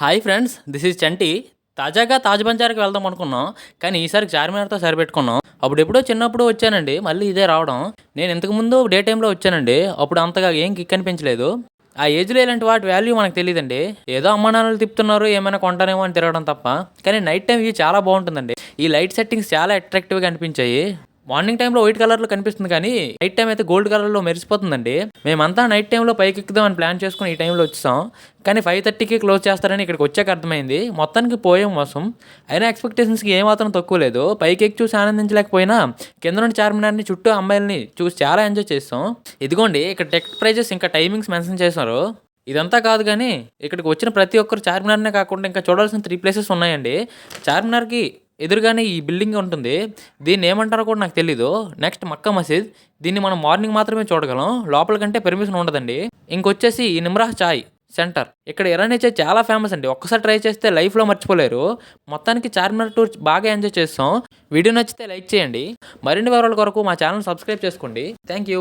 Hi friends, this is చంటి. తాజాగా తాజ్ బంజార్కి వెళ్దాం అనుకున్నాం, కానీ ఈసారి చార్మినార్తో సరిపెట్టుకున్నాం. అప్పుడు ఎప్పుడో చిన్నప్పుడు వచ్చానండి, మళ్ళీ ఇదే రావడం. నేను ఇంతకుముందు డే టైంలో వచ్చానండి, అప్పుడు అంతగా ఏం కిక్ అనిపించలేదు. ఆ ఏజ్లో ఇలాంటి వాటి వాల్యూ మనకు తెలియదండి. ఏదో అమ్మ నాన్నలు తిప్పుతున్నారు, ఏమైనా కొంటానేమో అని తిరగడం తప్ప. కానీ నైట్ టైం ఇవి చాలా బాగుంటుందండి. ఈ లైట్ సెట్టింగ్స్ చాలా అట్రాక్టివ్గా అనిపించాయి. మార్నింగ్ టైంలో వైట్ కలర్లో కనిపిస్తుంది, కానీ నైట్ టైం అయితే గోల్డ్ కలర్లో మెరిసిపోతుందండి. మేమంతా నైట్ టైంలో పైకి ఎక్కుదామని ప్లాన్ చేసుకుని ఈ టైంలో వచ్చాం. కానీ 5:30కి క్లోజ్ చేస్తారని ఇక్కడికి వచ్చాక అర్థమైంది. మొత్తానికి పోయాం మోసం. అయినా ఎక్స్పెక్టేషన్స్కి ఏమాత్రం తక్కువ లేదు. పైకి ఎక్కి చూసి ఆనందించలేకపోయినా కింద నుండి చార్మినార్ని చుట్టూ అమ్మాయిల్ని చూసి చాలా ఎంజాయ్ చేస్తాం. ఇదిగోండి, ఇక్కడ టికెట్ ప్రైజెస్ ఇంకా టైమింగ్స్ మెన్షన్ చేశారు. ఇదంతా కాదు కానీ ఇక్కడికి వచ్చిన ప్రతి ఒక్కరు చార్మినార్నే కాకుండా ఇంకా చూడాల్సిన 3 ప్లేసెస్ ఉన్నాయండి. చార్మినార్కి ఎదురుగానే ఈ బిల్డింగ్ ఉంటుంది. దీన్ని ఏమంటారో కూడా నాకు తెలీదు. నెక్స్ట్ మక్కా మసీద్. దీన్ని మనం మార్నింగ్ మాత్రమే చూడగలం, లోపల కంటే పర్మిషన్ ఉండదండి. ఇంకొచ్చేసి ఈ నిమ్రాహ్ చాయ్ సెంటర్. ఇక్కడ ఇరానీ చాయ్ చాలా ఫేమస్ అండి. ఒక్కసారి ట్రై చేస్తే లైఫ్లో మర్చిపోలేరు. మొత్తానికి చార్మినార్ టూర్ బాగా ఎంజాయ్ చేస్తాం. వీడియో నచ్చితే లైక్ చేయండి. మరిన్ని వివరాల కొరకు మా ఛానల్ సబ్స్క్రైబ్ చేసుకోండి. Thank you.